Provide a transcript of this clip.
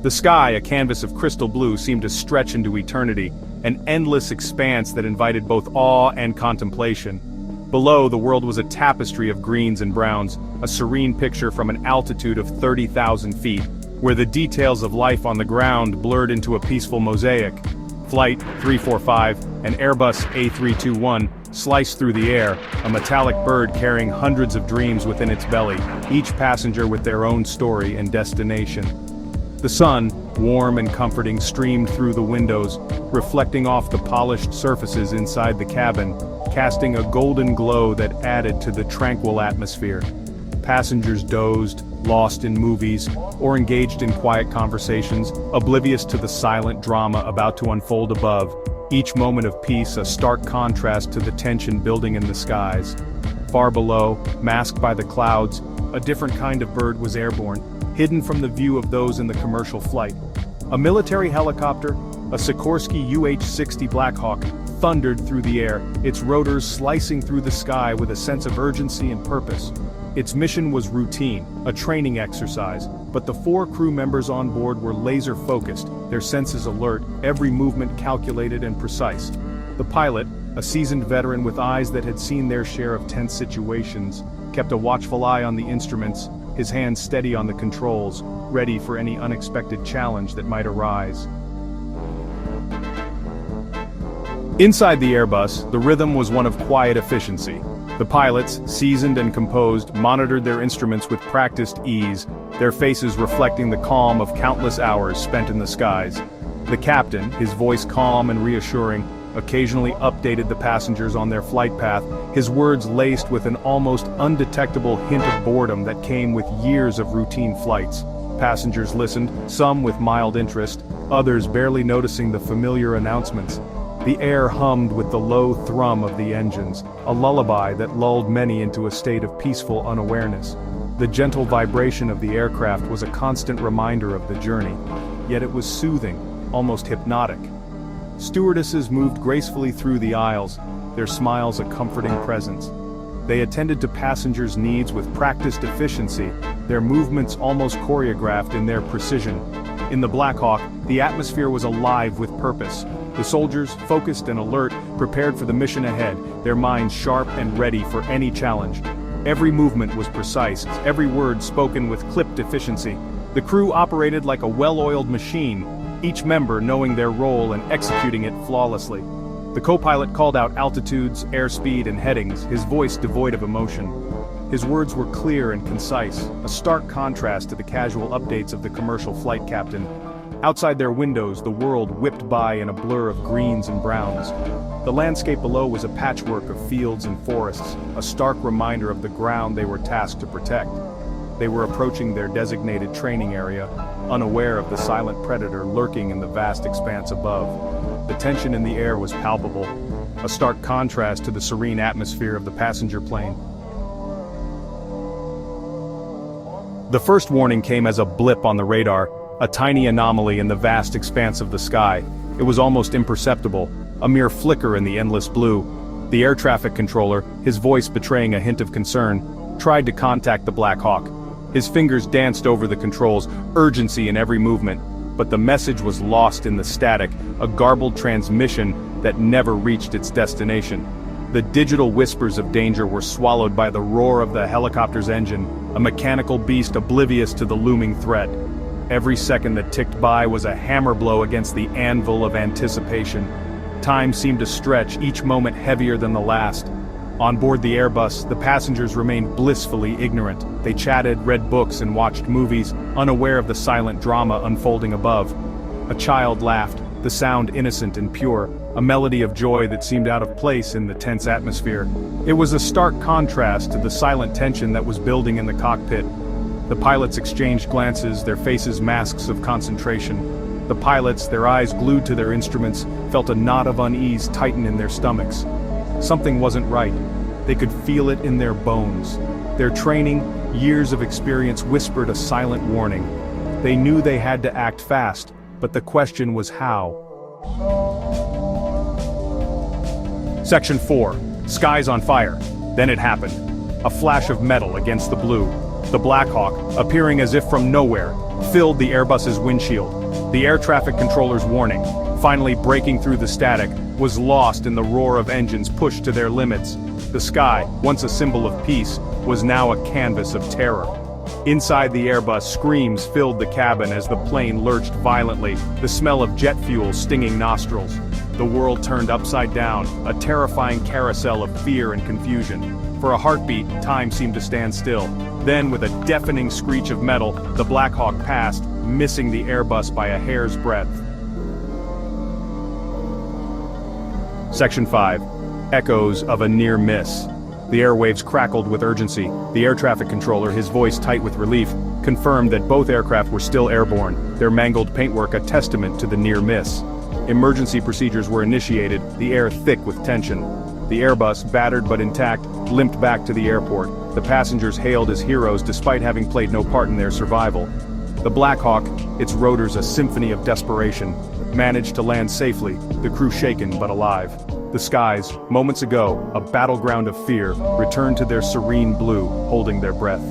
The sky, a canvas of crystal blue, seemed to stretch into eternity, an endless expanse that invited both awe and contemplation. Below, the world was a tapestry of greens and browns, a serene picture from an altitude of 30,000 feet, where the details of life on the ground blurred into a peaceful mosaic. Flight 345, an Airbus A321, sliced through the air, a metallic bird carrying hundreds of dreams within its belly, each passenger with their own story and destination. The sun, warm and comforting, streamed through the windows, reflecting off the polished surfaces inside the cabin, casting a golden glow that added to the tranquil atmosphere. Passengers dozed, lost in movies, or engaged in quiet conversations, oblivious to the silent drama about to unfold above, each moment of peace a stark contrast to the tension building in the skies. Far below, masked by the clouds, a different kind of bird was airborne, hidden from the view of those in the commercial flight. A military helicopter, a Sikorsky UH-60 Blackhawk, thundered through the air, its rotors slicing through the sky with a sense of urgency and purpose. Its mission was routine, a training exercise, but the 4 crew members on board were laser-focused, their senses alert, every movement calculated and precise. The pilot, a seasoned veteran with eyes that had seen their share of tense situations, kept a watchful eye on the instruments, his hands steady on the controls, ready for any unexpected challenge that might arise. Inside the Airbus, the rhythm was one of quiet efficiency. The pilots, seasoned and composed, monitored their instruments with practiced ease, their faces reflecting the calm of countless hours spent in the skies. The captain, his voice calm and reassuring, occasionally updated the passengers on their flight path, his words laced with an almost undetectable hint of boredom that came with years of routine flights. Passengers listened, some with mild interest, others barely noticing the familiar announcements. The air hummed with the low thrum of the engines, a lullaby that lulled many into a state of peaceful unawareness. The gentle vibration of the aircraft was a constant reminder of the journey, yet it was soothing, almost hypnotic. Stewardesses moved gracefully through the aisles, their smiles a comforting presence. They attended to passengers' needs with practiced efficiency, their movements almost choreographed in their precision. In the Blackhawk, the atmosphere was alive with purpose. The soldiers, focused and alert, prepared for the mission ahead, their minds sharp and ready for any challenge. Every movement was precise, every word spoken with clipped efficiency. The crew operated like a well-oiled machine, each member knowing their role and executing it flawlessly. The co-pilot called out altitudes, airspeed, and headings, his voice devoid of emotion. His words were clear and concise, a stark contrast to the casual updates of the commercial flight captain. Outside their windows, the world whipped by in a blur of greens and browns. The landscape below was a patchwork of fields and forests, a stark reminder of the ground they were tasked to protect. They were approaching their designated training area, unaware of the silent predator lurking in the vast expanse above. The tension in the air was palpable, a stark contrast to the serene atmosphere of the passenger plane. The first warning came as a blip on the radar, a tiny anomaly in the vast expanse of the sky. It was almost imperceptible, a mere flicker in the endless blue. The air traffic controller, his voice betraying a hint of concern, tried to contact the Black Hawk. His fingers danced over the controls, urgency in every movement, but the message was lost in the static, a garbled transmission that never reached its destination. The digital whispers of danger were swallowed by the roar of the helicopter's engine, a mechanical beast oblivious to the looming threat. Every second that ticked by was a hammer blow against the anvil of anticipation. Time seemed to stretch, each moment heavier than the last. On board the Airbus, the passengers remained blissfully ignorant. They chatted, read books, and watched movies, unaware of the silent drama unfolding above. A child laughed, the sound innocent and pure, a melody of joy that seemed out of place in the tense atmosphere. It was a stark contrast to the silent tension that was building in the cockpit. The pilots exchanged glances, their faces masks of concentration. The pilots, their eyes glued to their instruments, felt a knot of unease tighten in their stomachs. Something wasn't right. They could feel it in their bones. Their training, years of experience whispered a silent warning. They knew they had to act fast, but the question was how. Section 4. Skies on fire. Then it happened. A flash of metal against the blue. The Black Hawk, appearing as if from nowhere, filled the Airbus's windshield. The air traffic controller's warning, finally breaking through the static, was lost in the roar of engines pushed to their limits. The sky, once a symbol of peace, was now a canvas of terror. Inside the Airbus, screams filled the cabin as the plane lurched violently, the smell of jet fuel stinging nostrils. The world turned upside down, a terrifying carousel of fear and confusion. For a heartbeat, time seemed to stand still. Then, with a deafening screech of metal, the Black Hawk passed, missing the Airbus by a hair's breadth. Section 5. Echoes of a near miss. The airwaves crackled with urgency. The air traffic controller, his voice tight with relief, confirmed that both aircraft were still airborne, their mangled paintwork a testament to the near miss. Emergency procedures were initiated, the air thick with tension. The Airbus, battered but intact, limped back to the airport. The passengers hailed as heroes despite having played no part in their survival. The Black Hawk, its rotors a symphony of desperation, managed to land safely, the crew shaken but alive. The skies, moments ago, a battleground of fear, returned to their serene blue, holding their breath.